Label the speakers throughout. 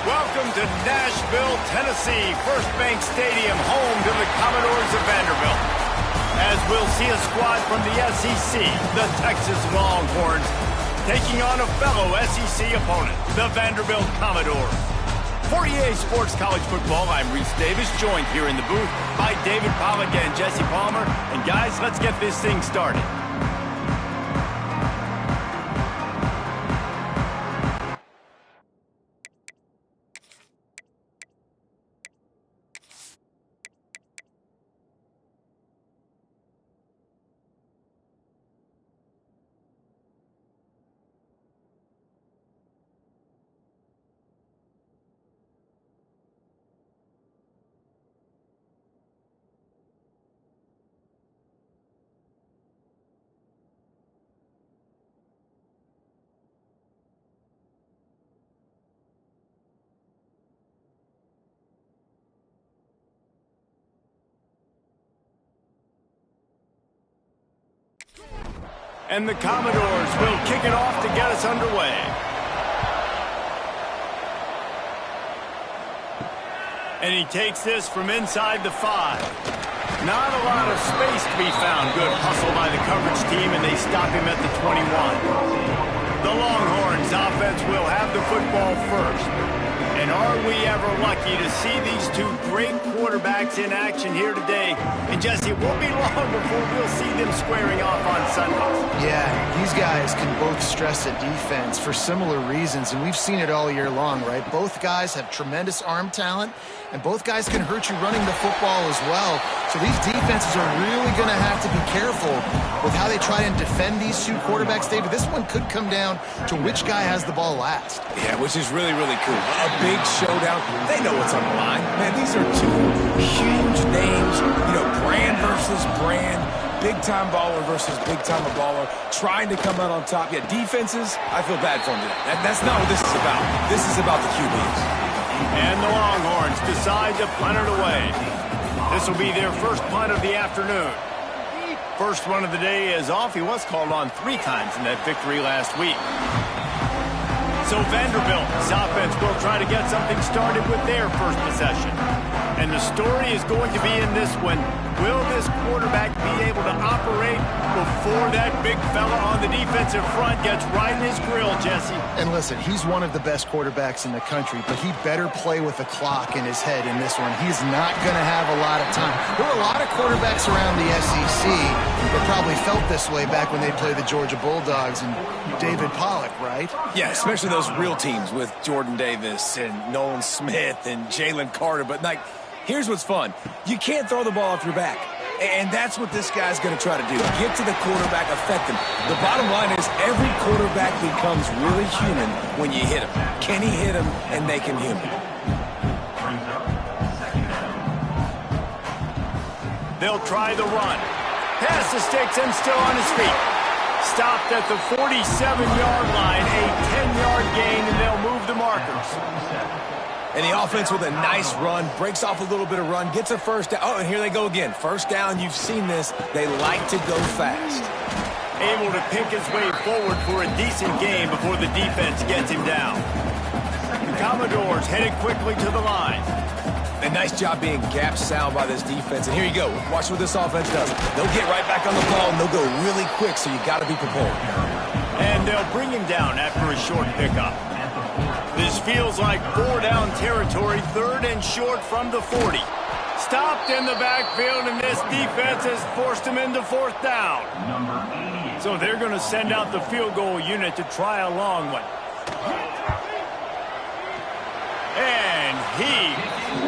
Speaker 1: Welcome to Nashville, Tennessee, First Bank Stadium, home to the Commodores of Vanderbilt. As we'll see a squad from the SEC, the Texas Longhorns, taking on a fellow SEC opponent, the Vanderbilt Commodores. For EA Sports College Football, I'm Reese Davis, joined here in the booth by David Pollack and Jesse Palmer. And guys, let's get this thing started. And the Commodores will kick it off to get us underway. And he takes this from inside the 5. Not a lot of space to be found. Good hustle by the coverage team, and they stop him at the 21. The Longhorns offense will have the football first. And are we ever lucky to see these two great quarterbacks in action here today? And Jesse, it won't be long before we'll see them squaring off on Sundays.
Speaker 2: Yeah, these guys can both stress a defense for similar reasons, and we've seen it all year long, right? Both guys have tremendous arm talent, and both guys can hurt you running the football as well. So these defenses are really going to have to be careful with how they try and defend these two quarterbacks, David. This one could come down to which guy has the ball last.
Speaker 3: Yeah, which is really, really cool. A big showdown. They know what's on the line. Man, these are two huge names. You know, brand versus brand. Big-time baller versus big-time baller. Trying to come out on top. Yeah, defenses, I feel bad for them today. That's not what this is about. This is about the QBs.
Speaker 1: And the Longhorns decide to punt it away. This will be their first punt of the afternoon. First run of the day is off. He was called on 3 times in that victory last week. So Vanderbilt's offense will try to get something started with their first possession. And the story is going to be in this one. Will this quarterback be able to operate before that big fella on the defensive front gets right in his grill, Jesse?
Speaker 2: And listen, he's one of the best quarterbacks in the country, but he better play with the clock in his head in this one. He's not going to have a lot of time. There were a lot of quarterbacks around the SEC that probably felt this way back when they played the Georgia Bulldogs and David Pollack, right?
Speaker 3: Yeah, especially those real teams with Jordan Davis and Nolan Smith and Jalen Carter. But, like, here's what's fun. You can't throw the ball off your back. And that's what this guy's going to try to do. Get to the quarterback, affect him. The bottom line is every quarterback becomes really human when you hit him. Can he hit him and make him human?
Speaker 1: They'll try the run. Pass the sticks and still on his feet. Stopped at the 47-yard line, a 10-yard gain, and they'll move the markers.
Speaker 3: And the offense with a nice run, breaks off a little bit of run, gets a first down. Oh, and here they go again. First down, you've seen this. They like to go fast.
Speaker 1: Able to pick his way forward for a decent gain before the defense gets him down. The Commodores headed quickly to the line.
Speaker 3: A nice job being gap sound by this defense. And here you go. Watch what this offense does. They'll get right back on the ball, and they'll go really quick, so you got to be prepared.
Speaker 1: And they'll bring him down after a short pickup. This feels like 4-down territory, 3rd and short from the 40. Stopped in the backfield, and this defense has forced him into 4th down. So they're going to send out the field goal unit to try a long one. And he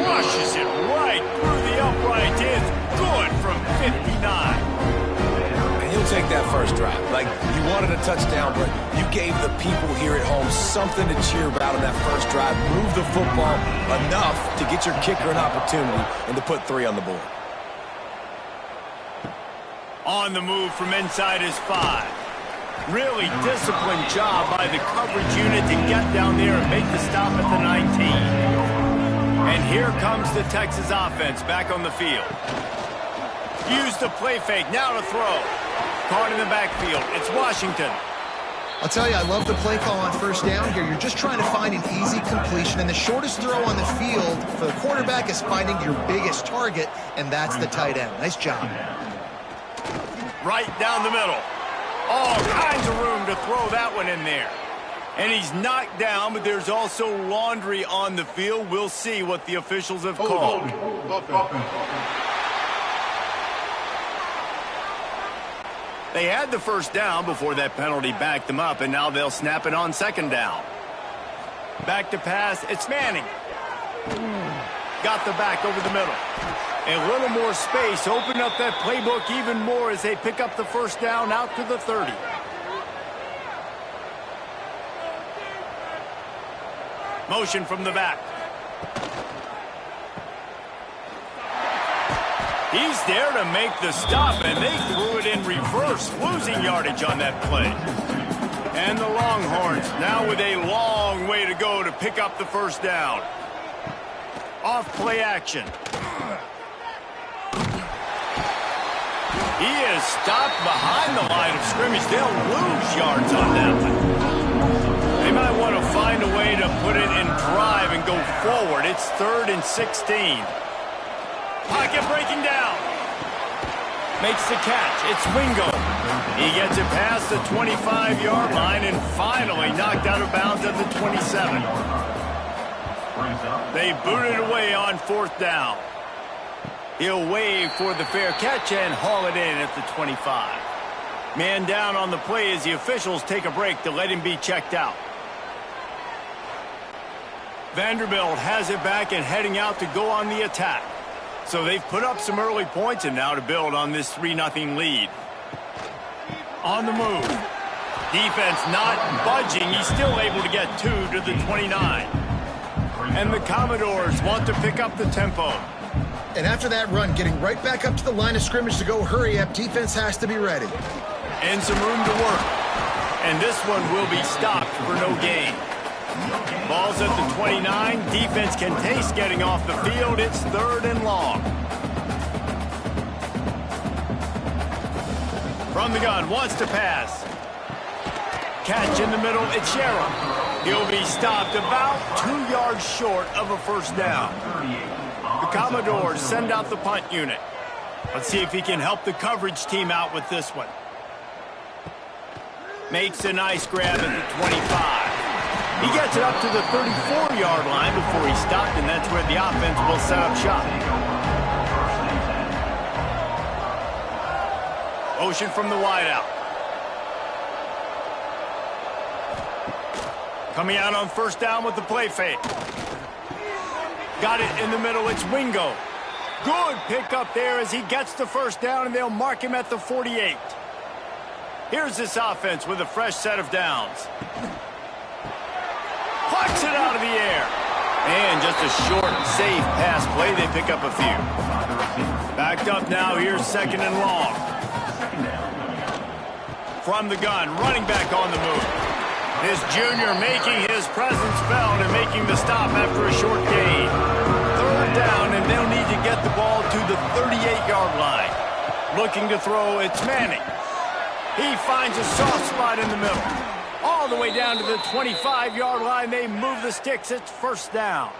Speaker 1: crushes it right through the upright. It's good from 59.
Speaker 3: He'll take that first drive. Like, you wanted a touchdown, but you gave the people here at home something to cheer about on that first drive. Move the football enough to get your kicker an opportunity and to put 3 on the board.
Speaker 1: On the move from inside his 5. Really disciplined job by the coverage unit to get down there and make the stop at the 19. And here comes the Texas offense back on the field. Use the play fake, now to throw. Caught in the backfield, it's Washington.
Speaker 2: I'll tell you, I love the play call on first down here. You're just trying to find an easy completion, and the shortest throw on the field for the quarterback is finding your biggest target, and that's the tight end. Nice job.
Speaker 1: Right down the middle. All kinds of room to throw that one in there. And he's knocked down, but there's also laundry on the field. We'll see what the officials have called. They had the first down before that penalty backed them up, and now they'll snap it on second down. Back to pass, it's Manning. Got the back over the middle. A little more space, open up that playbook even more as they pick up the first down out to the 30. Motion from the back. He's there to make the stop, and they threw it in reverse, losing yardage on that play. And the Longhorns now with a long way to go to pick up the first down. Off play action. He is stopped behind the line of scrimmage. They'll lose yards on that one. They might want to find a way to put it in drive and go forward. It's 3rd and 16. Pocket breaking down. Makes the catch. It's Wingo. He gets it past the 25-yard line and finally knocked out of bounds at the 27. They boot it away on 4th down. He'll wave for the fair catch and haul it in at the 25. Man down on the play as the officials take a break to let him be checked out. Vanderbilt has it back and heading out to go on the attack. So they've put up some early points and now to build on this 3-0 lead. On the move. Defense not budging. He's still able to get 2 to the 29. And the Commodores want to pick up the tempo.
Speaker 2: And after that run, getting right back up to the line of scrimmage to go hurry up, defense has to be ready.
Speaker 1: And some room to work. And this one will be stopped for no gain. Ball's at the 29. Defense can taste getting off the field. It's 3rd and long. From the gun, wants to pass. Catch in the middle, it's Sherrill. He'll be stopped about 2 yards short of a first down. The Commodores send out the punt unit. Let's see if he can help the coverage team out with this one. Makes a nice grab at the 25. He gets it up to the 34-yard line before he's stopped, and that's where the offense will set up shop. Motion from the wideout. Coming out on first down with the play fake. Got it in the middle, it's Wingo. Good pickup there as he gets the first down, and they'll mark him at the 48. Here's this offense with a fresh set of downs. Plucks it out of the air. And just a short, safe pass play. They pick up a few. Backed up now. Here's 2nd and long. From the gun, running back on the move. This junior making his presence felt and making the stop after a short gain. 3rd down, and they'll need to get the ball to the 38-yard line. Looking to throw, it's Manning. He finds a soft spot in the middle. All the way down to the 25-yard line. They move the sticks. It's 1st down.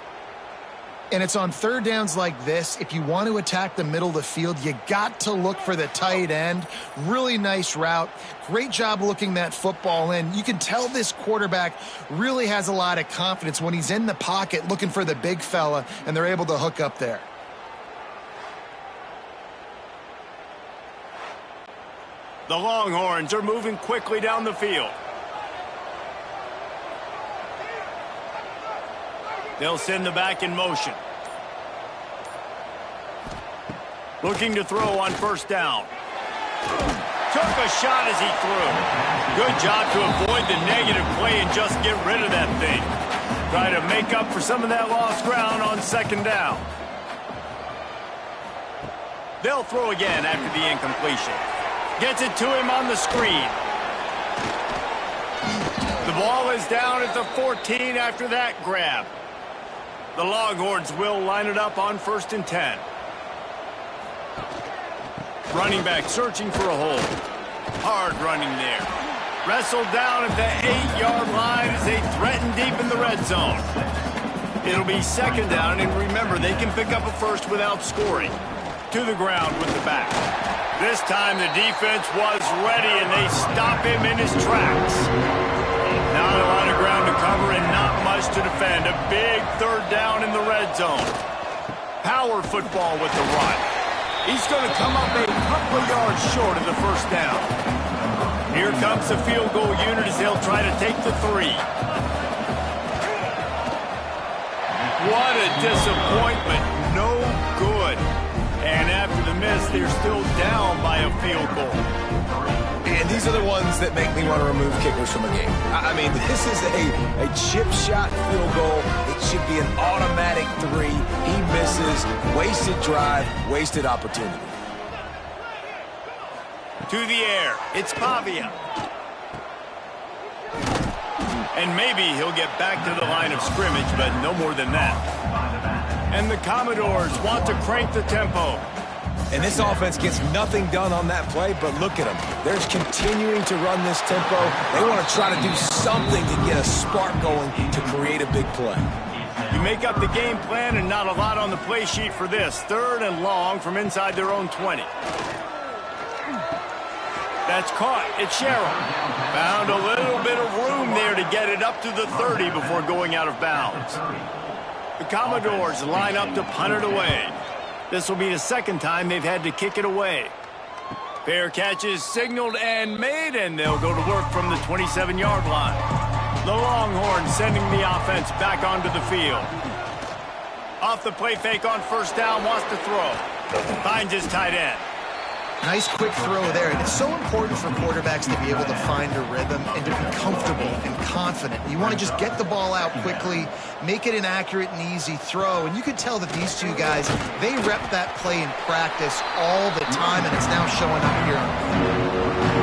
Speaker 2: And it's on 3rd downs like this. If you want to attack the middle of the field, you got to look for the tight end. Really nice route. Great job looking that football in. You can tell this quarterback really has a lot of confidence when he's in the pocket looking for the big fella, and they're able to hook up there.
Speaker 1: The Longhorns are moving quickly down the field. They'll send the back in motion. Looking to throw on first down. Took a shot as he threw. Good job to avoid the negative play and just get rid of that thing. Try to make up for some of that lost ground on 2nd down. They'll throw again after the incompletion. Gets it to him on the screen. The ball is down at the 14 after that grab. The Longhorns will line it up on 1st and 10. Running back searching for a hole. Hard running there. Wrestled down at the 8-yard line as they threaten deep in the red zone. It'll be second down, and remember, they can pick up a first without scoring. To the ground with the back. This time the defense was ready, and they stop him in his tracks. Not a lot of ground to cover and not much to defend. A big third down in the red zone. Power football with the run. He's going to come up a couple of yards short of the first down. Here comes the field goal unit as they'll try to take the 3. What a disappointment. No good. And after the miss, they're still down by a field goal.
Speaker 3: And these are the ones that make me want to remove kickers from a game. I mean, this is a chip shot field goal. It should be an automatic 3. He misses. Wasted drive, wasted opportunity.
Speaker 1: To the air, it's Pavia. And maybe he'll get back to the line of scrimmage, but no more than that. And the Commodores want to crank the tempo.
Speaker 3: And this offense gets nothing done on that play, but look at them. They're continuing to run this tempo. They want to try to do something to get a spark going to create a big play.
Speaker 1: You make up the game plan and not a lot on the play sheet for this. Third and long from inside their own 20. That's caught. It's Sherrill. Found a little bit of room there to get it up to the 30 before going out of bounds. The Commodores line up to punt it away. This will be the second time they've had to kick it away. Fair catch is signaled and made, and they'll go to work from the 27-yard line. The Longhorns sending the offense back onto the field. Off the play fake on first down, wants to throw. Finds his tight end.
Speaker 2: Nice quick throw there, and it's so important for quarterbacks to be able to find a rhythm and to be comfortable and confident. You want to just get the ball out quickly, make it an accurate and easy throw, and you could tell that these two guys, they rep that play in practice all the time, and it's now showing up here.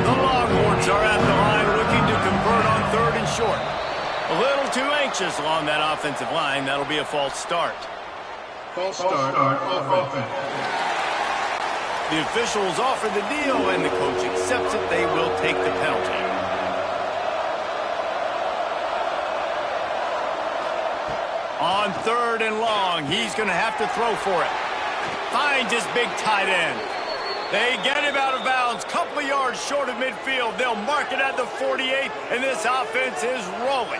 Speaker 1: The Longhorns are at the line looking to convert on third and short. A little too anxious along that offensive line. That'll be a false start.
Speaker 4: False start on offense.
Speaker 1: The officials offer the deal, and the coach accepts it. They will take the penalty. On third and long, he's going to have to throw for it. Finds his big tight end. They get him out of bounds, couple of yards short of midfield. They'll mark it at the 48, and this offense is rolling.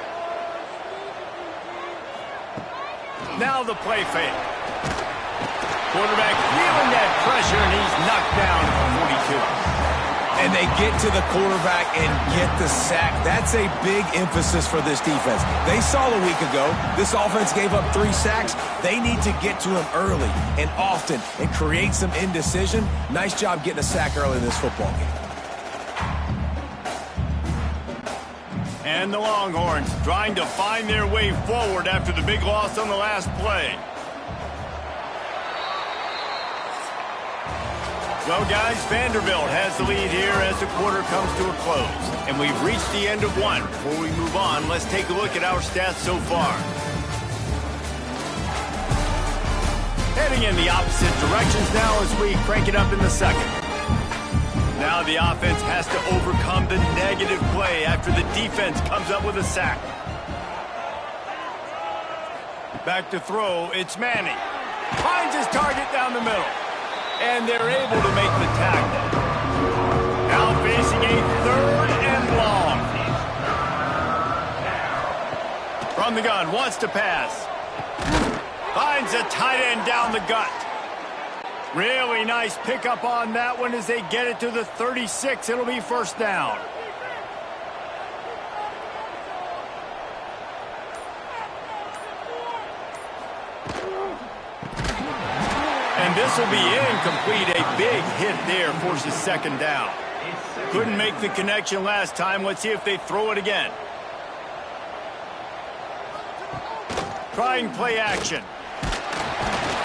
Speaker 1: Now the play fake. Quarterback feeling that pressure, and he's knocked down at the 42.
Speaker 3: And they get to the quarterback and get the sack. That's a big emphasis for this defense. They saw a week ago, this offense gave up 3 sacks. They need to get to him early and often and create some indecision. Nice job getting a sack early in this football game.
Speaker 1: And the Longhorns trying to find their way forward after the big loss on the last play. Well, guys, Vanderbilt has the lead here as the quarter comes to a close. And we've reached the end of one. Before we move on, let's take a look at our stats so far. Heading in the opposite directions now as we crank it up in the second. Now the offense has to overcome the negative play after the defense comes up with a sack. Back to throw, it's Manning. Finds his target down the middle. And they're able to make the tackle. Now facing a third and long. From the gun, wants to pass. Finds a tight end down the gut. Really nice pickup on that one as they get it to the 36. It'll be first down. And this will be incomplete. A big hit there forces second down. Couldn't make the connection last time. Let's see if they throw it again. Trying play action.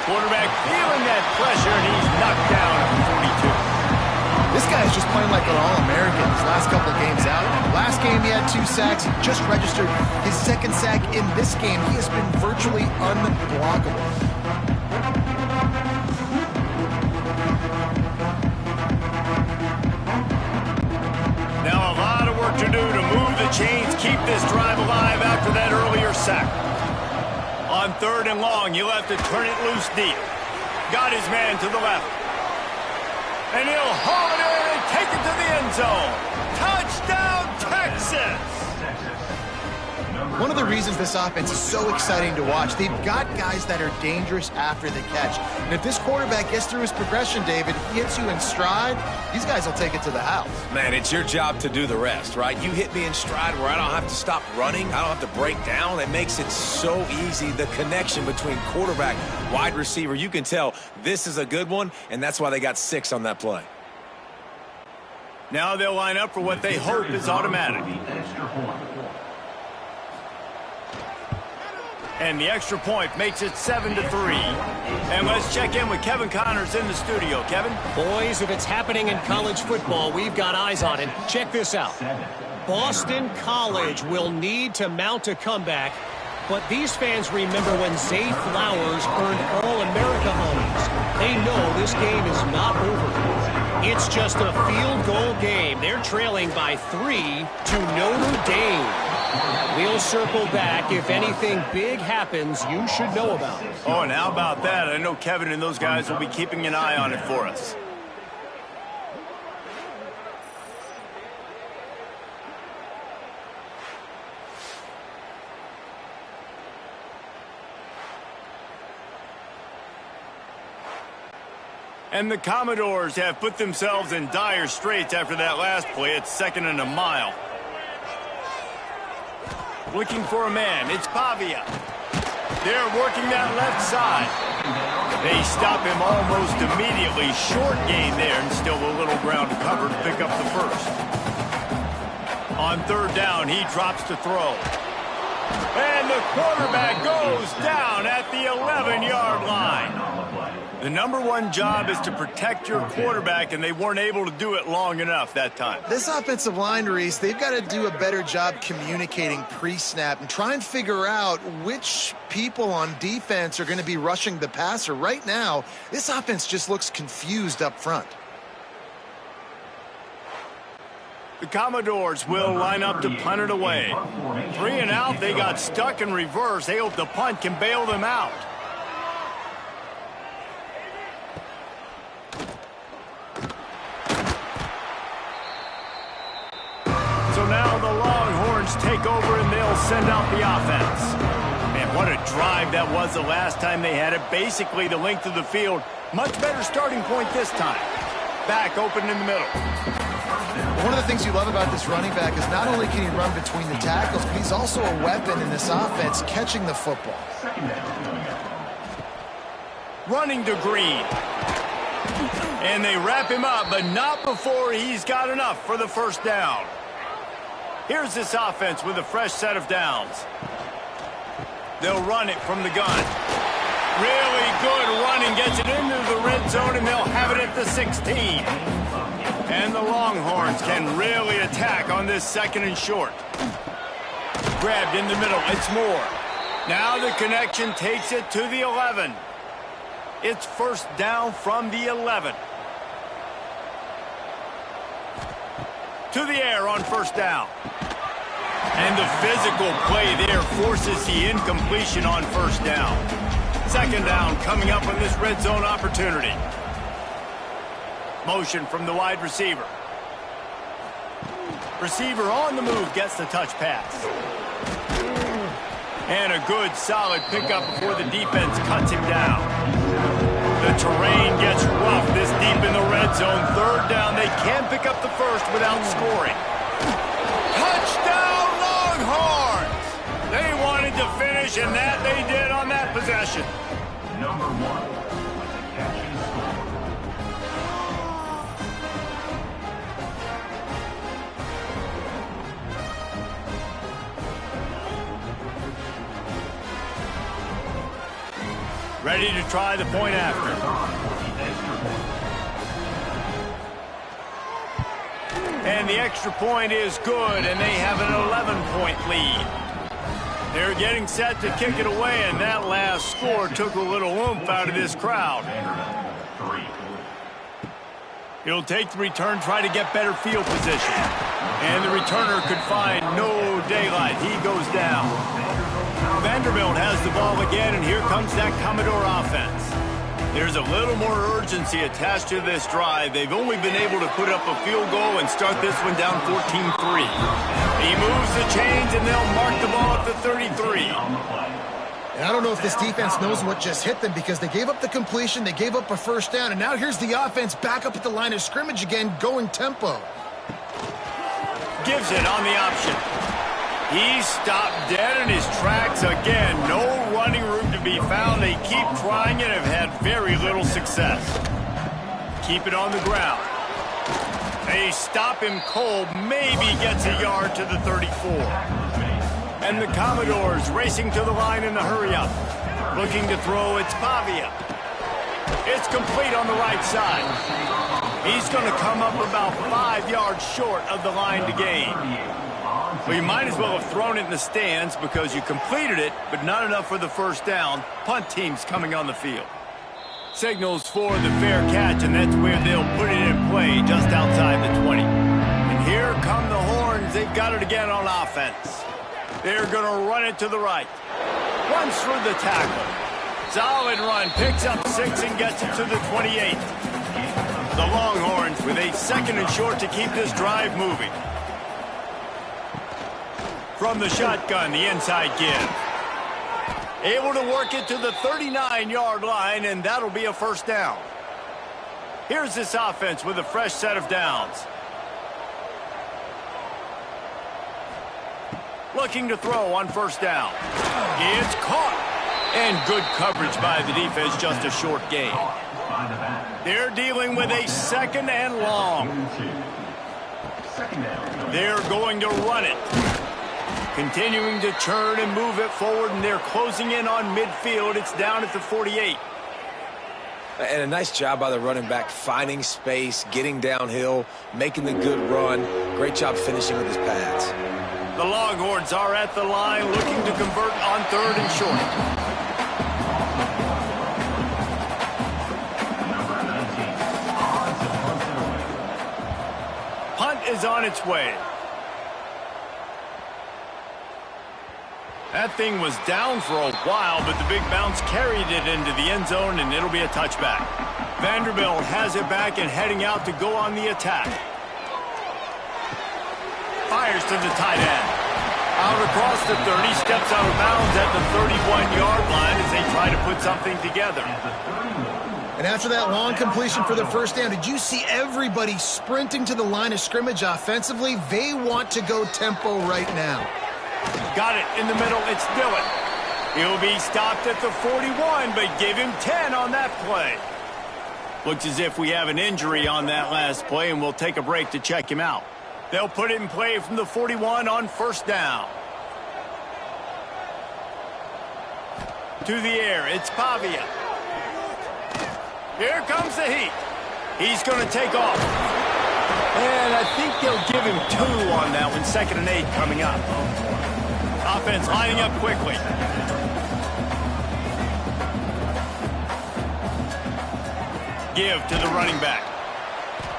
Speaker 1: Quarterback feeling that pressure, and he's knocked down at the 42.
Speaker 2: This guy's just playing like an All-American his last couple of games out. Last game he had 2 sacks. He just registered his second sack in this game. He has been virtually unblockable.
Speaker 1: Now a lot of work to do to chains keep this drive alive after that earlier sack. On 3rd and long, he'll have to turn it loose deep. Got his man to the left. And he'll haul it in and take it to the end zone. Touchdown, Texas!
Speaker 2: One of the reasons this offense is so exciting to watch, they've got guys that are dangerous after the catch. And if this quarterback gets through his progression, David, he hits you in stride, these guys will take it to the house.
Speaker 3: Man, it's your job to do the rest, right? You hit me in stride where I don't have to stop running. I don't have to break down. It makes it so easy, the connection between quarterback, wide receiver. You can tell this is a good one, and that's why they got 6 on that play.
Speaker 1: Now they'll line up for what they hope is automatic. And the extra point makes it 7-3. And let's check in with Kevin Connors in the studio. Kevin?
Speaker 5: Boys, if it's happening in college football, we've got eyes on it. Check this out. Boston College will need to mount a comeback, but these fans remember when Zay Flowers earned All-America honors. They know this game is not over. It's just a field goal game. They're trailing by 3 to Notre Dame. We'll circle back. If anything big happens, you should know about it.
Speaker 1: Oh, and how about that? I know Kevin and those guys will be keeping an eye on it for us. And the Commodores have put themselves in dire straits after that last play. It's 2nd and a mile. Looking for a man. It's Pavia. They're working that left side. They stop him almost immediately. Short gain there, and still a little ground to cover to pick up the first. On 3rd down, he drops to throw. And the quarterback goes down at the 11-yard line. The #1 job is to protect your quarterback, and they weren't able to do it long enough that time.
Speaker 2: This offensive line, Reese, they've got to do a better job communicating pre-snap and try and figure out which people on defense are going to be rushing the passer. Right now, this offense just looks confused up front.
Speaker 1: The Commodores will line up to punt it away. 3 and out, they got stuck in reverse. They hope the punt can bail them out. So now the Longhorns take over and they'll send out the offense. Man, what a drive that was the last time they had it. Basically the length of the field. Much better starting point this time. Back open in the middle.
Speaker 2: One of the things you love about this running back is not only can he run between the tackles, but he's also a weapon in this offense, catching the football.
Speaker 1: Running to Green. And they wrap him up, but not before he's got enough for the first down. Here's this offense with a fresh set of downs. They'll run it from the gun. Really good running, gets it into the red zone, and they'll have it at the 16. And the Longhorns can really attack on this 2nd and short. Grabbed in the middle, it's Moore. Now the connection takes it to the 11. It's first down from the 11. To the air on first down. And the physical play there forces the incompletion on first down. 2nd down coming up on this red zone opportunity. Motion from the wide receiver. Receiver on the move gets the touch pass. And a good solid pickup before the defense cuts him down. The terrain gets rough this deep in the red zone. 3rd down, they can pick up the first without scoring. Touchdown Longhorns! They wanted to finish, and that they did on that possession.
Speaker 4: #1.
Speaker 1: Ready to try the point after. And the extra point is good, and they have an 11-point lead. They're getting set to kick it away, and that last score took a little oomph out of this crowd. He'll take the return, try to get better field position. And the returner could find no daylight. He goes down. Vanderbilt has the ball again, and here comes that Commodore offense. There's a little more urgency attached to this drive. They've only been able to put up a field goal and start this one down 14-3. He moves the chains, and they'll mark the ball at the 33.
Speaker 2: And I don't know if this defense knows what just hit them because they gave up the completion, they gave up a first down, and now here's the offense back up at the line of scrimmage again, going tempo.
Speaker 1: Gives it on the option. He stopped dead in his tracks again. No running room to be found. They keep trying and have had very little success. Keep it on the ground. They stop him cold. Maybe gets a yard to the 34. And the Commodores racing to the line in the hurry-up. Looking to throw, it's Pavia. It's complete on the right side. He's going to come up about 5 yards short of the line to gain. Well, you might as well have thrown it in the stands because you completed it, but not enough for the first down. Punt team's coming on the field. Signals for the fair catch, and that's where they'll put it in play just outside the 20. And here come the horns. They've got it again on offense. They're going to run it to the right. Runs through the tackle. Solid run. Picks up 6 and gets it to the 28. The Longhorns with a second and short to keep this drive moving. From the shotgun, the inside give. Able to work it to the 39-yard line, and that'll be a first down. Here's this offense with a fresh set of downs. Looking to throw on first down. It's caught. And good coverage by the defense, just a short gain. They're dealing with a second and long. They're going to run it. Continuing to churn and move it forward, and they're closing in on midfield. It's down at the 48.
Speaker 3: And a nice job by the running back, finding space, getting downhill, making the good run. Great job finishing with his pads.
Speaker 1: The Longhorns are at the line looking to convert on third and short. Punt is on its way. That thing was down for a while, but the big bounce carried it into the end zone, and it'll be a touchback. Vanderbilt has it back and heading out to go on the attack. Fires to the tight end. Out across the 30, steps out of bounds at the 31-yard line as they try to put something together.
Speaker 2: And after that long completion for the first down, did you see everybody sprinting to the line of scrimmage offensively? They want to go tempo right now.
Speaker 1: Got it in the middle. It's Dillon. He'll be stopped at the 41, but give him 10 on that play. Looks as if we have an injury on that last play, and we'll take a break to check him out. They'll put it in play from the 41 on first down. To the air, it's Pavia. Here comes the heat. He's going to take off. And I think they'll give him 2 on that one. 2nd and 8 coming up. Offense lining up quickly. Give to the running back.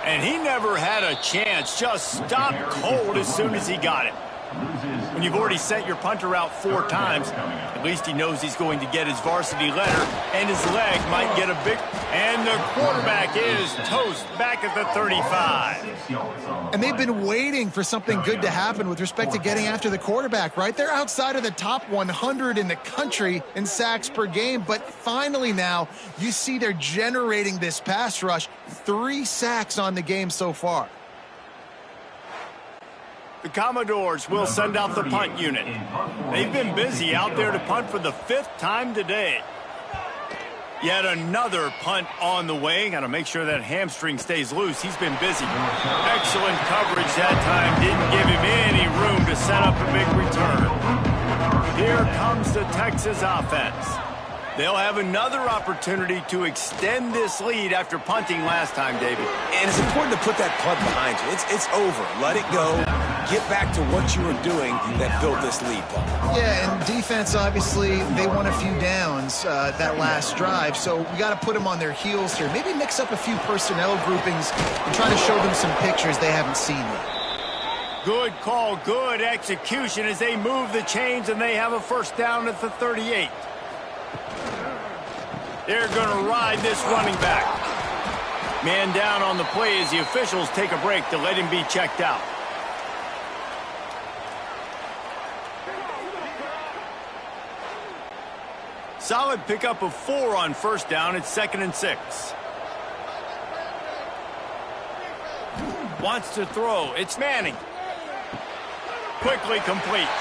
Speaker 1: And he never had a chance. Just stopped cold as soon as he got it. When you've already sent your punter out 4 times, at least he knows he's going to get his varsity letter, and his leg might get a big... And the quarterback is toast back at the 35.
Speaker 2: And they've been waiting for something good to happen with respect to getting after the quarterback, right? They're outside of the top 100 in the country in sacks per game, but finally now you see they're generating this pass rush. 3 sacks on the game so far.
Speaker 1: The Commodores will send out the punt unit. They've been busy out there to punt for the 5th time today. Yet another punt on the way. Got to make sure that hamstring stays loose. He's been busy. Excellent coverage that time. Didn't give him any room to set up a big return. Here comes the Texas offense. They'll have another opportunity to extend this lead after punting last time, David.
Speaker 3: And it's important to put that punt behind you. It's over. Let it go. Get back to what you were doing that built this lead, Paul.
Speaker 2: Yeah, and defense, obviously, they won a few downs that last drive, so we got to put them on their heels here. Maybe mix up a few personnel groupings and try to show them some pictures they haven't seen yet.
Speaker 1: Good call, good execution as they move the chains and they have a first down at the 38. They're going to ride this running back. Man down on the play as the officials take a break to let him be checked out. Solid pickup of 4 on first down. It's 2nd and 6. Wants to throw. It's Manning. Quickly complete.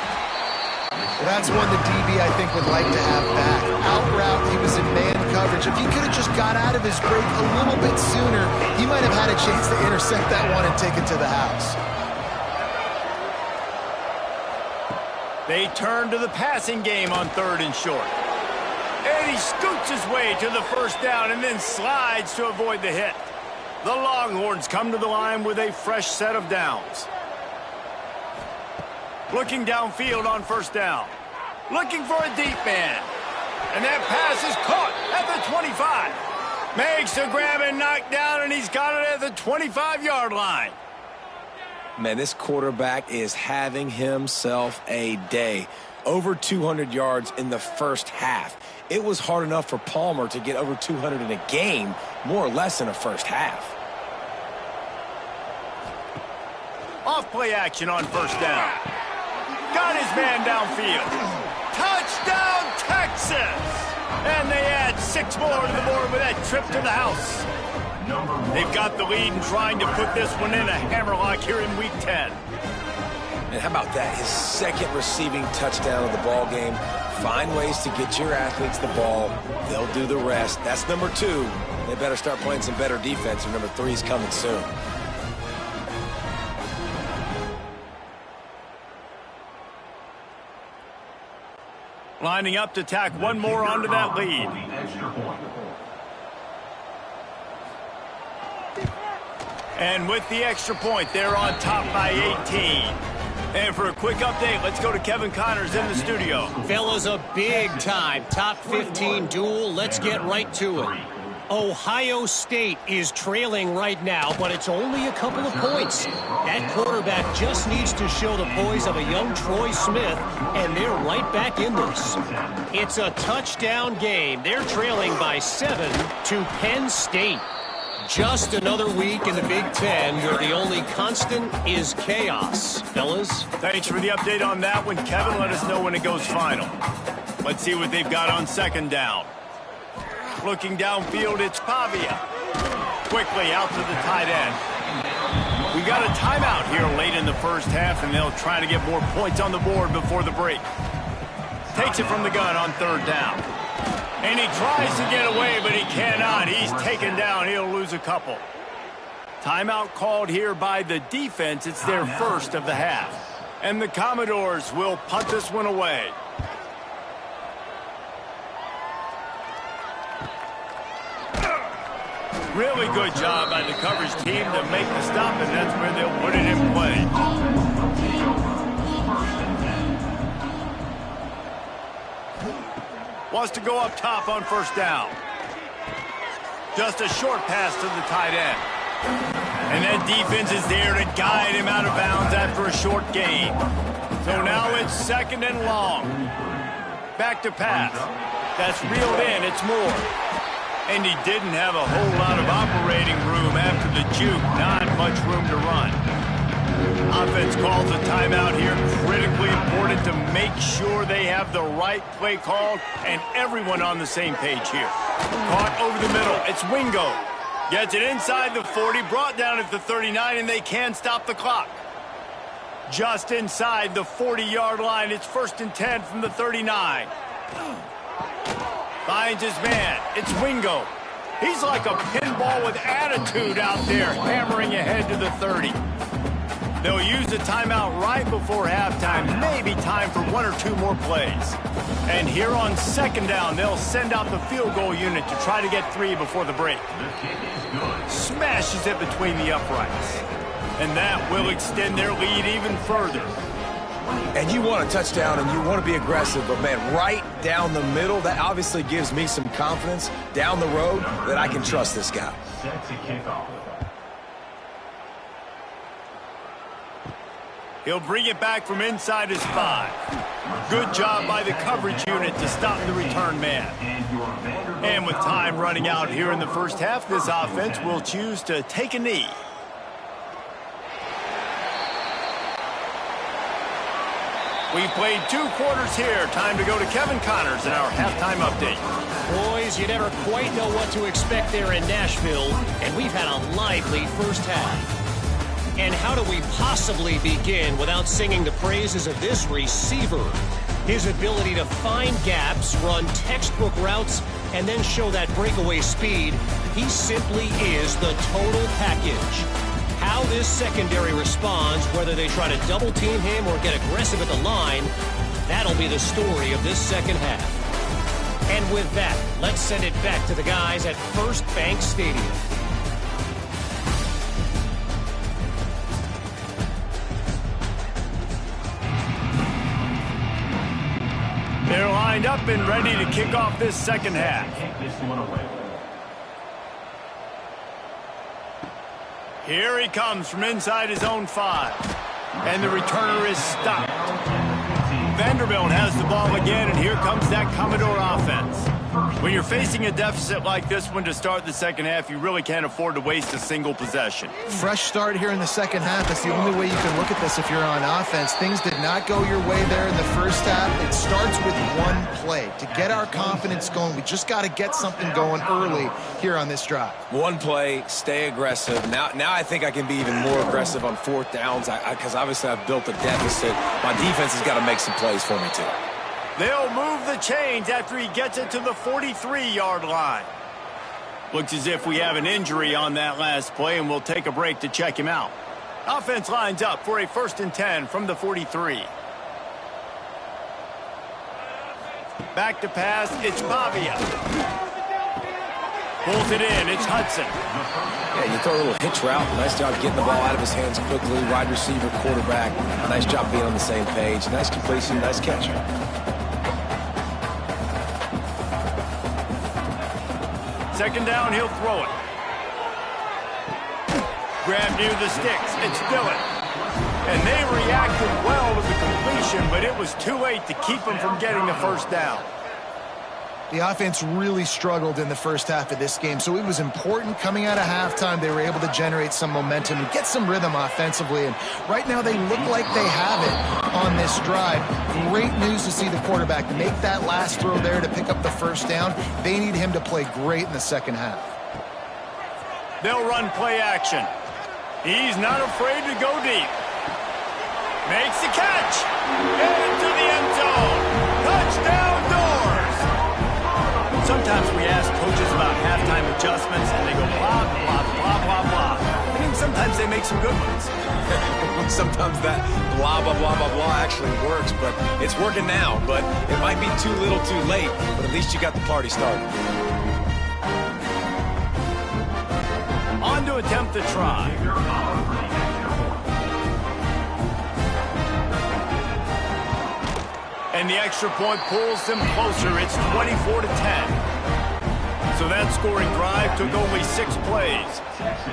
Speaker 2: Well, that's one the DB, I think, would like to have back. Out route, he was in man coverage. If he could have just got out of his break a little bit sooner, he might have had a chance to intercept that one and take it to the house.
Speaker 1: They turn to the passing game on 3rd and short. And he scoots his way to the first down and then slides to avoid the hit. The Longhorns come to the line with a fresh set of downs. Looking downfield on first down. Looking for a deep man. And that pass is caught at the 25. Makes the grab and knock down, and he's got it at the 25-yard line.
Speaker 3: Man, this quarterback is having himself a day. Over 200 yards in the first half. It was hard enough for Palmer to get over 200 in a game, more or less in a first half.
Speaker 1: Off play action on first down. Got his man downfield. Touchdown, Texas! And they add 6 more to the board with that trip to the house. They've got the lead and trying to put this one in a hammerlock here in Week 10.
Speaker 3: And how about that? His 2nd receiving touchdown of the ball game. Find ways to get your athletes the ball. They'll do the rest. That's number 2. They better start playing some better defense, or number 3 is coming soon.
Speaker 1: Lining up to tack one more onto that lead. And with the extra point, they're on top by 18. And for a quick update, let's go to Kevin Connors in the studio.
Speaker 5: Fellas, a big-time top 15 duel. Let's get right to it. Ohio State is trailing right now, but it's only a couple of points. That quarterback just needs to show the poise of a young Troy Smith, and they're right back in this. It's a touchdown game. They're trailing by 7 to Penn State. Just another week in the Big Ten where the only constant is chaos. Fellas?
Speaker 1: Thanks for the update on that one, Kevin. Let us know when it goes final. Let's see what they've got on 2nd down. Looking downfield, it's Pavia. Quickly out to the tight end. We got a timeout here late in the first half, and they'll try to get more points on the board before the break. Takes it from the gun on 3rd down. And he tries to get away, but he cannot. He's taken down. He'll lose a couple. Timeout called here by the defense. It's their first of the half. And the Commodores will punt this one away. Really good job by the coverage team to make the stop, and that's where they'll put it in play. Wants to go up top on first down. Just a short pass to the tight end. And that defense is there to guide him out of bounds after a short gain. So now it's 2nd and long. Back to pass. That's reeled in. It's Moore. And he didn't have a whole lot of operating room after the juke. Not much room to run. Offense calls a timeout here. Critically important to make sure they have the right play called and everyone on the same page here. Caught over the middle. It's Wingo. Gets it inside the 40, brought down at the 39, and they can stop the clock. Just inside the 40-yard line. It's 1st and 10 from the 39. Finds his man. It's Wingo. He's like a pinball with attitude out there, hammering ahead to the 30. They'll use the timeout right before halftime. Maybe time for 1 or 2 more plays. And here on 2nd down, they'll send out the field goal unit to try to get 3 before the break. Smashes it between the uprights. And that will extend their lead even further.
Speaker 3: And you want a touchdown and you want to be aggressive, but man, right down the middle, that obviously gives me some confidence down the road that I can trust this guy.
Speaker 1: He'll bring it back from inside his 5. Good job by the coverage unit to stop the return man. And with time running out here in the first half, this offense will choose to take a knee. We've played 2 quarters here. Time to go to Kevin Connors in our halftime update.
Speaker 5: Boys, you never quite know what to expect there in Nashville, and we've had a lively first half. And how do we possibly begin without singing the praises of this receiver? His ability to find gaps, run textbook routes, and then show that breakaway speed. He simply is the total package. How this secondary responds, whether they try to double team him or get aggressive at the line, that'll be the story of this second half. And with that, let's send it back to the guys at First Bank Stadium.
Speaker 1: They're lined up and ready to kick off this second half. Here he comes from inside his own 5. And the returner is stopped. Vanderbilt has the ball again, and here comes that Commodore offense. When you're facing a deficit like this one to start the second half, you really can't afford to waste a single possession.
Speaker 2: Fresh start here in the second half. That's the only way you can look at this if you're on offense. Things did not go your way there in the first half. It starts with one play. To get our confidence going, we just got to get something going early here on this drive.
Speaker 3: One play, stay aggressive. Now I think I can be even more aggressive on 4th downs because obviously I've built a deficit. My defense has got to make some plays for me too.
Speaker 1: They'll move the chains after he gets it to the 43-yard line. Looks as if we have an injury on that last play, and we'll take a break to check him out. Offense lines up for a 1st and 10 from the 43. Back to pass, it's Pavia. Pulls it in, it's Hudson.
Speaker 3: Yeah, you throw a little hitch route. Nice job getting the ball out of his hands quickly. Wide receiver, quarterback. Nice job being on the same page. Nice completion, nice catch.
Speaker 1: Second down, he'll throw it. Grab near the sticks, it's Dillon. And they reacted well to the completion, but it was too late to keep them from getting the first down.
Speaker 2: The offense really struggled in the first half of this game, so it was important coming out of halftime. They were able to generate some momentum and get some rhythm offensively, and right now they look like they have it on this drive. Great news to see the quarterback make that last throw there to pick up the first down. They need him to play great in the second half.
Speaker 1: They'll run play action. He's not afraid to go deep. Makes the catch. Into the end zone. Touchdown Doors. Sometimes we ask coaches about halftime adjustments, and they go blah, blah, blah, blah, blah. I mean, sometimes they make some good ones.
Speaker 3: Sometimes that blah, blah, blah, blah, blah actually works, but it's working now. But it might be too little too late, but at least you got the party started.
Speaker 1: On to attempt the try. And the extra point pulls them closer. It's 24-10. So that scoring drive took only 6 plays.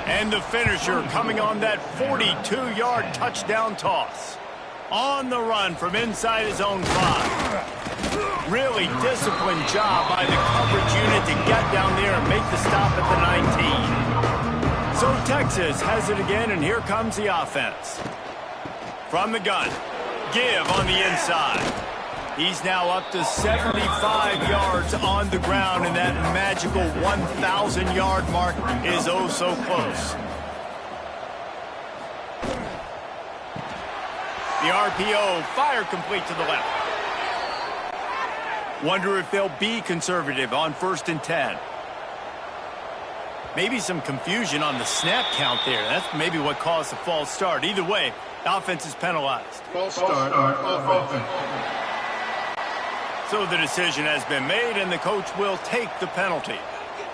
Speaker 1: And the finisher coming on that 42-yard touchdown toss. On the run from inside his own 5. Really disciplined job by the coverage unit to get down there and make the stop at the 19. So Texas has it again, and here comes the offense. From the gun, give on the inside. He's now up to 75 yards on the ground, and that magical 1,000-yard mark is oh so close. The RPO, fire complete to the left. Wonder if they'll be conservative on 1st and 10. Maybe some confusion on the snap count there. That's maybe what caused the false start. Either way, the offense is penalized.
Speaker 4: False start offense.
Speaker 1: So the decision has been made, and the coach will take the penalty.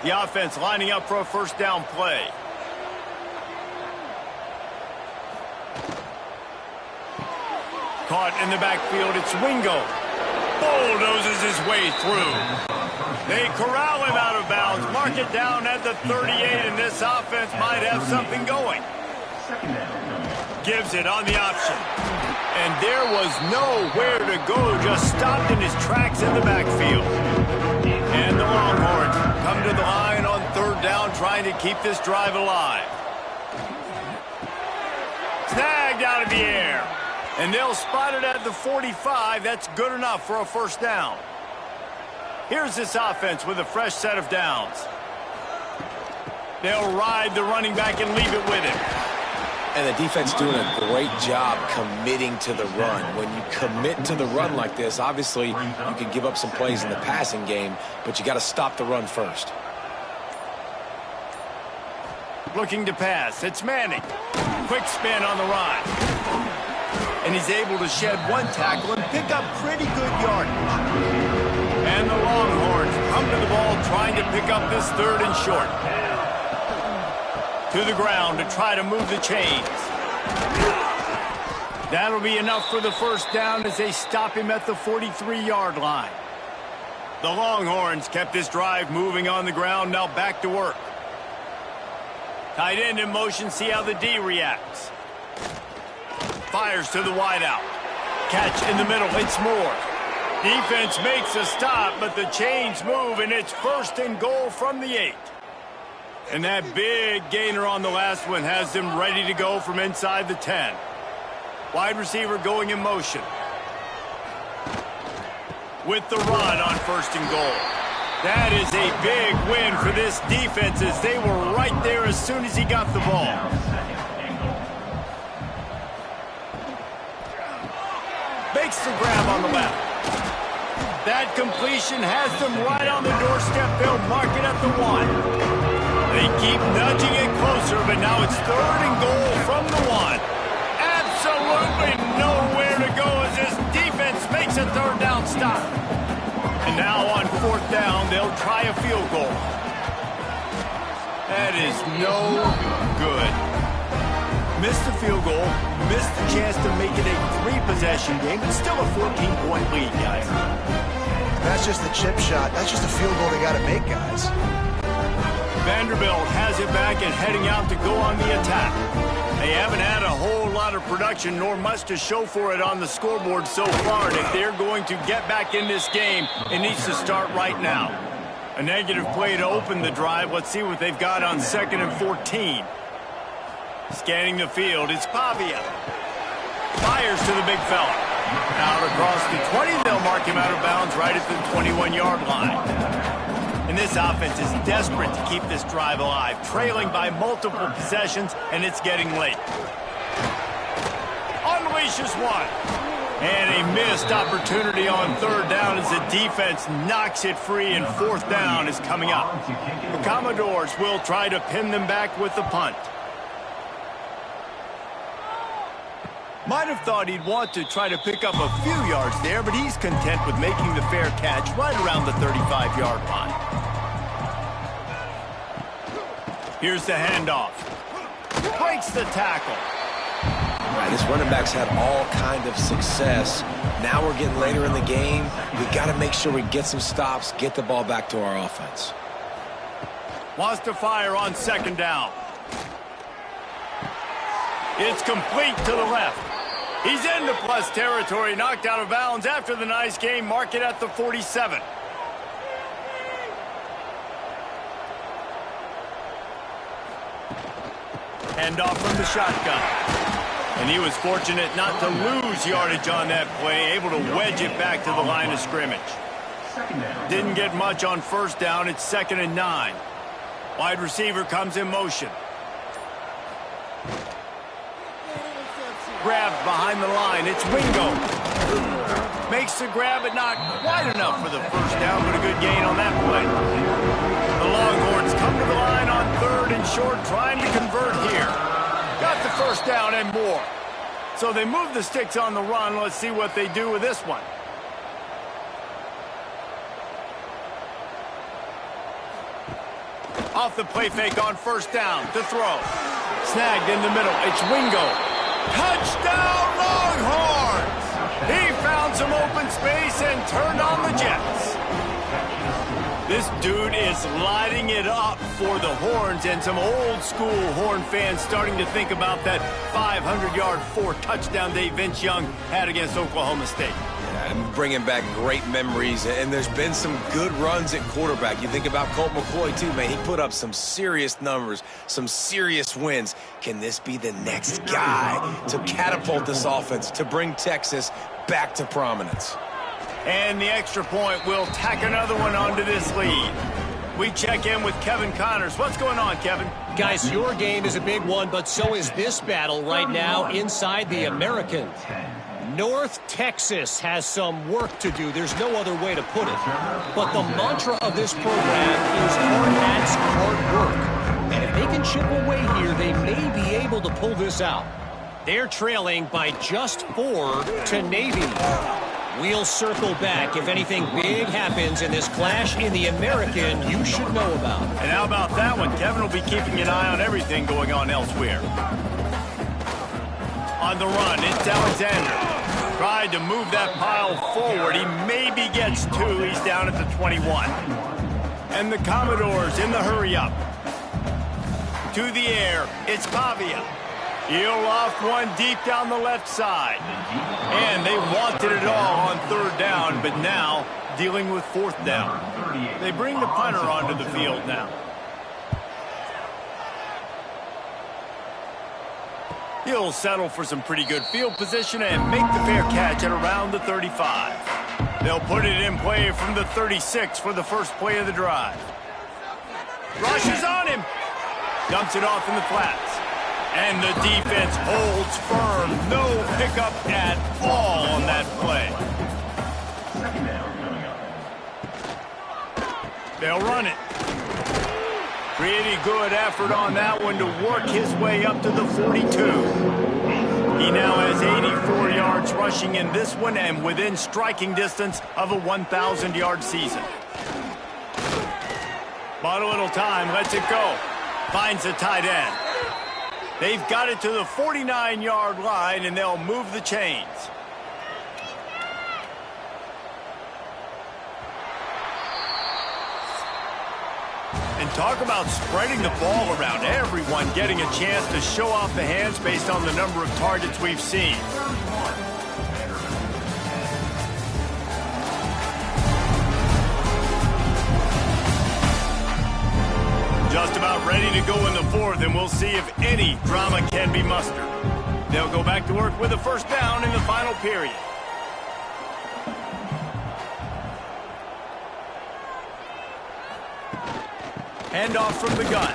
Speaker 1: The offense lining up for a first down play. Caught in the backfield, it's Wingo. Bulldozes his way through. They corral him out of bounds, mark it down at the 38, and this offense might have something going. gives it on the option. And there was nowhere to go, just stopped in his tracks in the backfield. And the Longhorns come to the line on third down, trying to keep this drive alive. Snagged out of the air. And they'll spot it at the 45. That's good enough for a first down. Here's this offense with a fresh set of downs. They'll ride the running back and leave it with him.
Speaker 3: And the defense doing a great job committing to the run. When you commit to the run like this, obviously you can give up some plays in the passing game, but you got to stop the run first.
Speaker 1: Looking to pass. It's Manning. Quick spin on the run. And he's able to shed one tackle and pick up pretty good yardage. And the Longhorns come to the ball trying to pick up this third and short. To the ground to try to move the chains. That'll be enough for the first down as they stop him at the 43-yard line. The Longhorns kept this drive moving on the ground, now back to work. Tight end in motion, see how the D reacts. Fires to the wideout. Catch in the middle, it's Moore. Defense makes a stop, but the chains move, and it's first and goal from the 8. And that big gainer on the last one has them ready to go from inside the 10. Wide receiver going in motion. With the run on first and goal. That is a big win for this defense as they were right there as soon as he got the ball. Makes the grab on the left. That completion has them right on the doorstep. They'll mark it at the 1. They keep nudging it closer, but now it's third and goal from the 1. Absolutely nowhere to go as this defense makes a third down stop. And now on fourth down, they'll try a field goal. That is no good. Missed the field goal, missed the chance to make it a 3-possession game. It's still a 14-point lead, guys.
Speaker 2: That's just the chip shot. That's just a field goal they got to make, guys.
Speaker 1: Vanderbilt has it back and heading out to go on the attack. They haven't had a whole lot of production nor much to show for it on the scoreboard so far. And if they're going to get back in this game, it needs to start right now. A negative play to open the drive. Let's see what they've got on 2nd and 14. Scanning the field, it's Pavia. Fires to the big fella. Out across the 20, they'll mark him out of bounds right at the 21-yard line. And this offense is desperate to keep this drive alive, trailing by multiple possessions, and it's getting late. Unleashes one. And a missed opportunity on third down as the defense knocks it free, and fourth down is coming up. The Commodores will try to pin them back with the punt. Might have thought he'd want to try to pick up a few yards there, but he's content with making the fair catch right around the 35-yard line. Here's the handoff. Breaks the tackle.
Speaker 3: All right, this running back's had all kind of success. Now we're getting later in the game. We got to make sure we get some stops, get the ball back to our offense.
Speaker 1: Wants to fire on 2nd down. It's complete to the left. He's into plus territory, knocked out of bounds after the nice game. Mark it at the 47. Handoff from the shotgun. And he was fortunate not to lose yardage on that play, able to wedge it back to the line of scrimmage. Didn't get much on first down. It's 2nd and 9. Wide receiver comes in motion. Grabbed behind the line. It's Wingo. Makes the grab, but not quite enough for the first down, but a good gain on that play. The Longhorns come to the line on 3rd and short, trying to convert here. Got the first down and more. So they move the sticks on the run. Let's see what they do with this one. Off the play fake on first down to throw. Snagged in the middle. It's Wingo. Touchdown, Longhorns! He found some open space and turned on the Jets. This dude is lighting it up for the Horns, and some old-school Horn fans starting to think about that 500-yard, 4-touchdown day Vince Young had against Oklahoma State.
Speaker 3: And bringing back great memories, and there's been some good runs at quarterback. You think about Colt McCoy, too, man. He put up some serious numbers, some serious wins. Can this be the next guy to catapult this offense, to bring Texas back to prominence?
Speaker 1: And the extra point will tack another one onto this lead. We check in with Kevin Connors. What's going on, Kevin?
Speaker 5: Guys, your game is a big one, but so is this battle right now inside the American. North Texas has some work to do. There's no other way to put it. But the mantra of this program is hard hats, hard work. And if they can chip away here, they may be able to pull this out. They're trailing by just 4 to Navy. We'll circle back. If anything big happens in this clash in the American, you should know about.
Speaker 1: And how about that one? Kevin will be keeping an eye on everything going on elsewhere. On the run, it's Alexander. Tried to move that pile forward. He maybe gets 2. He's down at the 21. And the Commodores in the hurry-up. To the air, it's Pavia. He'll loft one deep down the left side. And they wanted it all on 3rd down, but now dealing with 4th down. They bring the punter onto the field now. He'll settle for some pretty good field position and make the fair catch at around the 35. They'll put it in play from the 36 for the first play of the drive. Rushes on him. Dumps it off in the flats. And the defense holds firm. No pickup at all on that play. They'll run it. Pretty good effort on that one to work his way up to the 42. He now has 84 yards rushing in this one and within striking distance of a 1,000-yard season. Bought a little time, lets it go. Finds the tight end. They've got it to the 49-yard line, and they'll move the chains. And talk about spreading the ball around. Everyone getting a chance to show off the hands based on the number of targets we've seen. Just about ready to go in the 4th, and we'll see if any drama can be mustered. They'll go back to work with a 1st down in the final period. Handoff from the gun.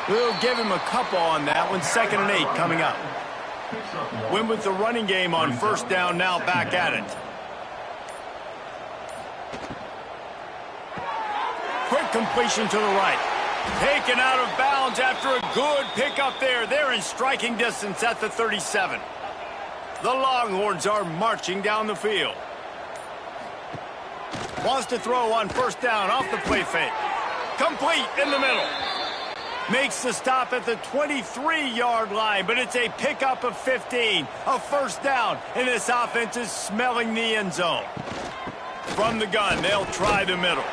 Speaker 1: We'll give him a couple on that one. 2nd and 8 coming up. Win with the running game on 1st down, now back at it. Quick completion to the right. Taken out of bounds after a good pickup there. They're in striking distance at the 37. The Longhorns are marching down the field. Wants to throw on 1st down off the play fake. Complete in the middle. Makes the stop at the 23-yard line, but it's a pickup of 15. A 1st down, and this offense is smelling the end zone. From the gun, they'll try the middle.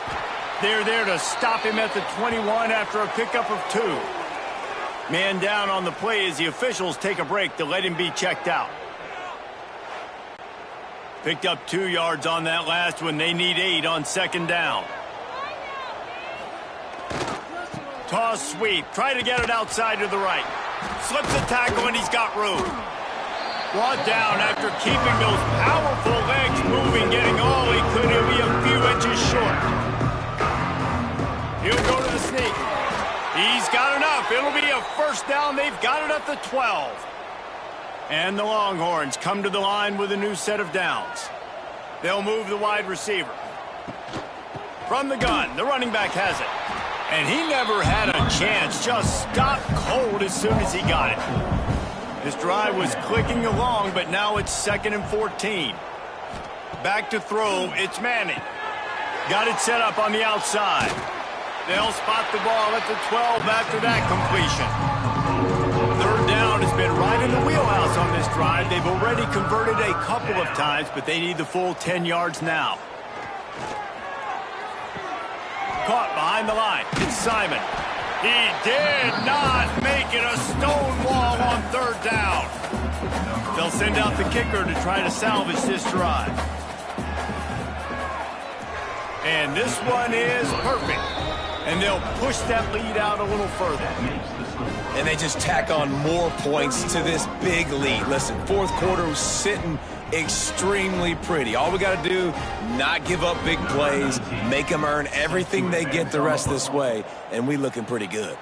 Speaker 1: They're there to stop him at the 21 after a pickup of 2. Man down on the play as the officials take a break to let him be checked out. Picked up 2 yards on that last one. They need 8 on 2nd down. Toss sweep. Try to get it outside to the right. Slips a tackle and he's got room. Brought down after keeping those powerful legs moving, getting all he could. He'll be a few inches short. He'll go to the sneak. He's got enough. It'll be a 1st down. They've got it at the 12. And the Longhorns come to the line with a new set of downs. They'll move the wide receiver. From the gun, the running back has it. And he never had a chance. Just stopped cold as soon as he got it. This drive was clicking along, but now it's 2nd and 14. Back to throw, it's Manning. Got it set up on the outside. They'll spot the ball at the 12 after that completion. 3rd down has been right in the wheelhouse on this drive. They've already converted a couple of times, but they need the full 10 yards now. caught behind the line. It's Simon. He did not make it a stone wall on third down. They'll send out the kicker to try to salvage this drive. And this one is perfect. And they'll push that lead out a little further.
Speaker 3: And they just tack on more points to this big lead. Listen, fourth quarter was sitting extremely pretty. All we got to do, not give up big plays, make them earn everything they get the rest of this way, and we looking pretty good.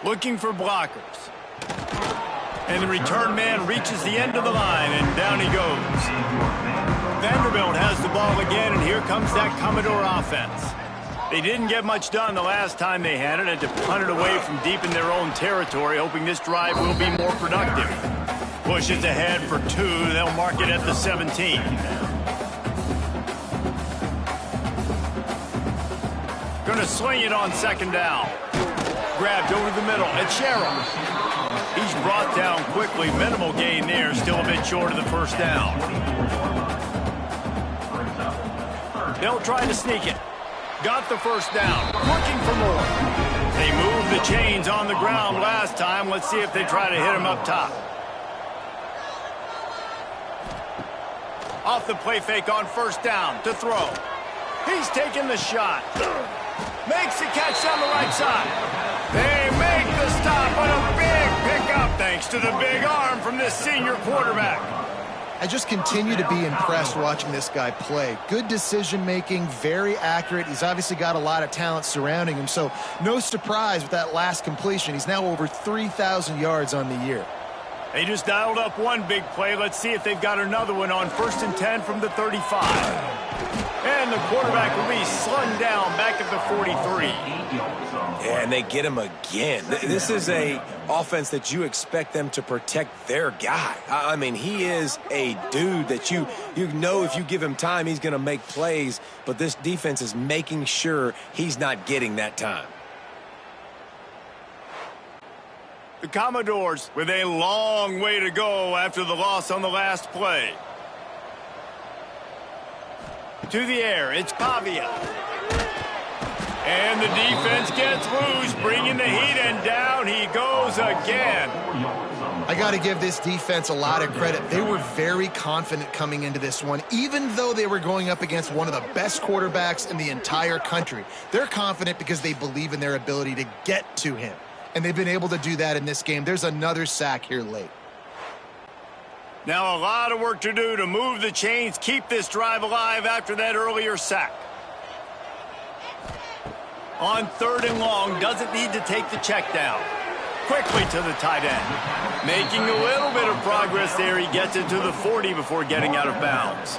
Speaker 1: Looking for blockers. And the return man reaches the end of the line, and down he goes. Vanderbilt has the ball again, and here comes that Commodore offense. They didn't get much done the last time they had it, and to punt it away from deep in their own territory, hoping this drive will be more productive. Pushes ahead for 2. They'll mark it at the 17. Gonna sling it on second down. Grabbed over the middle. It's Sherrill. He's brought down quickly. Minimal gain there. Still a bit short of the first down. They'll try to sneak it. Got the first down. Looking for more. They moved the chains on the ground last time. Let's see if they try to hit him up top. Off the play fake on first down to throw. He's taking the shot. Makes the catch down the right side. They make the stop on a big pickup thanks to the big arm from this senior quarterback.
Speaker 2: I just continue to be impressed watching this guy play. Good decision-making, very accurate. He's obviously got a lot of talent surrounding him, so no surprise with that last completion. He's now over 3,000 yards on the year.
Speaker 1: They just dialed up one big play. Let's see if they've got another one on 1st and 10 from the 35. And the quarterback will be slung down back at the 43.
Speaker 3: Yeah, and they get him again. This is a offense that you expect them to protect their guy. I mean, he is a dude that you know if you give him time, he's going to make plays. But this defense is making sure he's not getting that time.
Speaker 1: The Commodores with a long way to go after the loss on the last play. To the air, it's Pavia. And the defense gets loose, bringing the heat, and down he goes again.
Speaker 2: I got to give this defense a lot of credit. They were very confident coming into this one, even though they were going up against one of the best quarterbacks in the entire country. They're confident because they believe in their ability to get to him. And they've been able to do that in this game. There's another sack here late.
Speaker 1: Now a lot of work to do to move the chains, keep this drive alive after that earlier sack. On 3rd and long, doesn't need to take the check down. Quickly to the tight end. Making a little bit of progress there. He gets it to the 40 before getting out of bounds.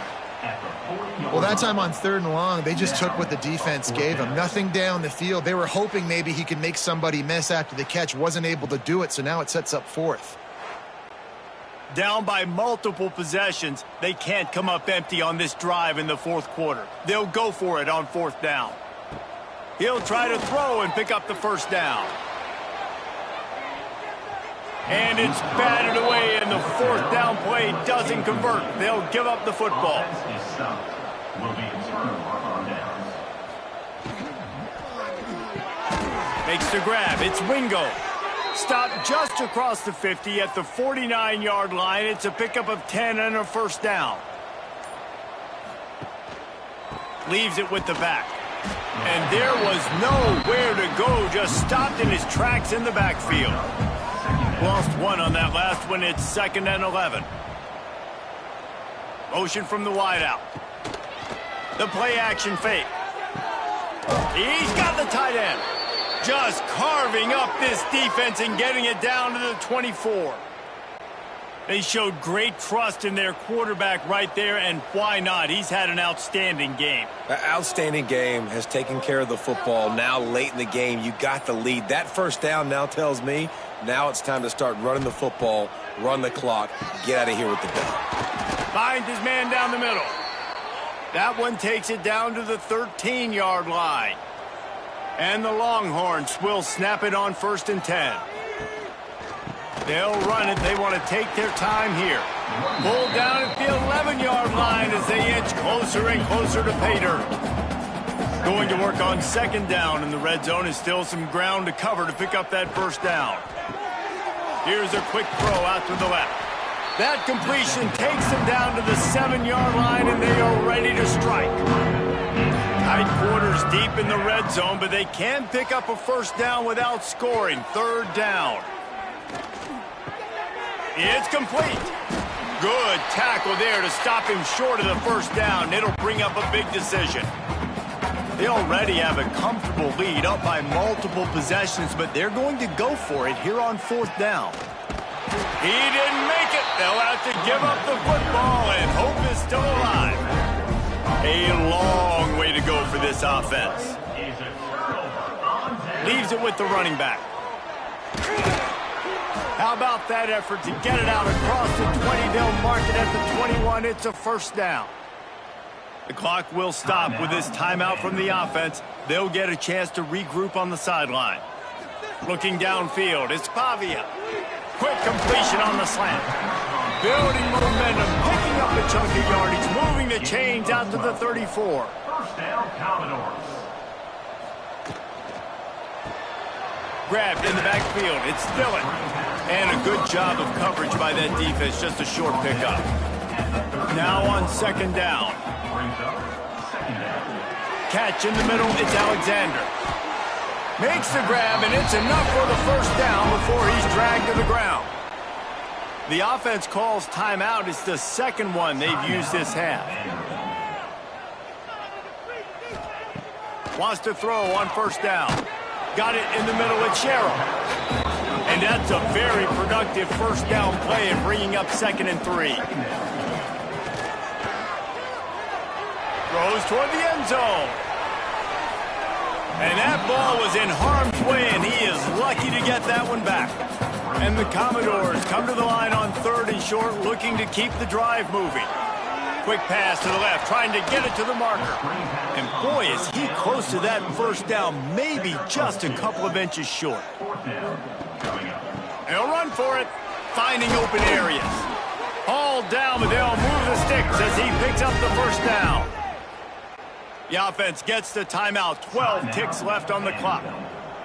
Speaker 2: Well, that time on 3rd and long, they just took what the defense gave him. Nothing down the field. They were hoping maybe he could make somebody miss after the catch. Wasn't able to do it, so now it sets up 4th.
Speaker 1: Down by multiple possessions, they can't come up empty on this drive in the 4th quarter. They'll go for it on 4th down. He'll try to throw and pick up the first down. And it's batted away, and the 4th down play doesn't convert. They'll give up the football. Makes the grab. It's Wingo. Stopped just across the 50 at the 49-yard line. It's a pickup of 10 and a first down. Leaves it with the back. And there was nowhere to go. Just stopped in his tracks in the backfield. Lost one on that last one. It's 2nd and 11. Motion from the wideout. The play action fake. He's got the tight end. Just carving up this defense and getting it down to the 24. They showed great trust in their quarterback right there, and why not? He's had an outstanding game.
Speaker 3: An outstanding game, has taken care of the football. Now late in the game, you got the lead. That first down now tells me now it's time to start running the football, run the clock, get out of here with the ball.
Speaker 1: Finds his man down the middle. That one takes it down to the 13-yard line. And the Longhorns will snap it on 1st and 10. They'll run it. They want to take their time here. Pulled down at the 11-yard line as they inch closer and closer to pay dirt. Going to work on second down in the red zone. Is still some ground to cover to pick up that first down. Here's a quick throw out to the left. That completion takes them down to the 7-yard line, and they are ready to strike. Tight quarters deep in the red zone, but they can pick up a first down without scoring. Third down. It's complete. Good tackle there to stop him short of the first down. It'll bring up a big decision. They already have a comfortable lead, up by multiple possessions, but they're going to go for it here on fourth down. He didn't make it. They'll have to give up the football, and hope is still alive. A long way to go for this offense. Leaves it with the running back. How about that effort to get it out across the 20? They'll mark it at the 21. It's a first down. The clock will stop with this timeout from the offense. They'll get a chance to regroup on the sideline. Looking downfield, it's Pavia. Quick completion on the slant. Building momentum, picking up a chunk of yardage, moving the chains out to the 34.
Speaker 4: First down, Commodores.
Speaker 1: Grabbed in the backfield, it's Dillon. And a good job of coverage by that defense, just a short pickup. Now on second down. Catch in the middle, it's Alexander. Makes the grab, and it's enough for the first down before he's dragged to the ground. The offense calls timeout. It's the second one they've used this half. Wants to throw on first down. Got it in the middle with Sherrill. And that's a very productive first down play in bringing up 2nd and 3. Throws toward the end zone. And that ball was in harm's way, and he is lucky to get that one back. And the Commodores come to the line on 3rd and short, looking to keep the drive moving. Quick pass to the left, trying to get it to the marker. And boy, is he close to that first down, maybe just a couple of inches short. They'll run for it, finding open areas. All down, but they'll move the sticks as he picks up the first down. The offense gets the timeout. 12 ticks left on the clock.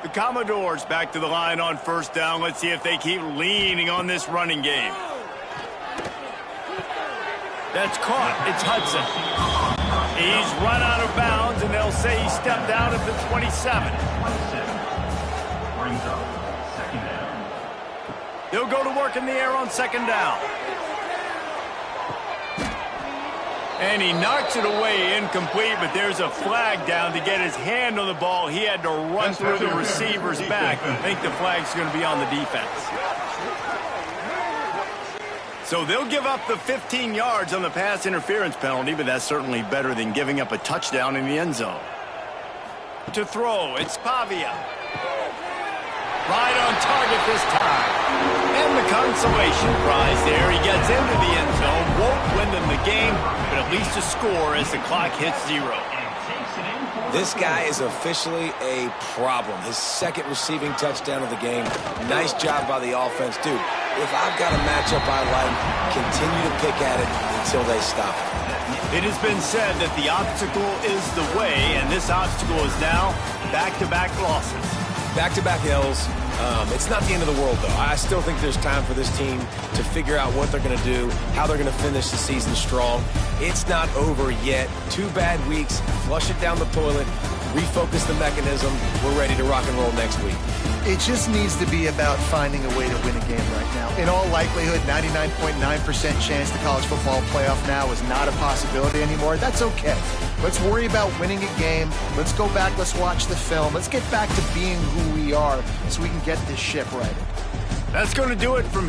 Speaker 1: The Commodores back to the line on first down. Let's see if they keep leaning on this running game. That's caught. It's Hudson. He's run out of bounds, and they'll say he stepped out at the 27. They'll go to work in the air on second down. And he knocks it away, incomplete, but there's a flag down to get his hand on the ball. He had to run through the receiver's back. I think the flag's going to be on the defense. So they'll give up the 15 yards on the pass interference penalty, but that's certainly better than giving up a touchdown in the end zone. To throw, it's Pavia. Right on target this time. And the consolation prize there. He gets into the end zone, won't win them the game, but at least a score as the clock hits 0.
Speaker 3: This guy is officially a problem. His 2nd receiving touchdown of the game. Nice job by the offense. Dude, if I've got a matchup I like, continue to pick at it until they stop it.
Speaker 1: It has been said that the obstacle is the way, and this obstacle is now back-to-back losses.
Speaker 3: Back-to-back L's. It's not the end of the world, though. I still think there's time for this team to figure out what they're going to do, how they're going to finish the season strong. It's not over yet. 2 bad weeks. Flush it down the toilet. Refocus the mechanism. We're ready to rock and roll next week.
Speaker 2: It just needs to be about finding a way to win a game right now. In all likelihood, 99.9% chance the college football playoff now is not a possibility anymore. That's okay. Let's worry about winning a game. Let's go back. Let's watch the film. Let's get back to being who we are so we can get this ship right.
Speaker 1: That's going to do it from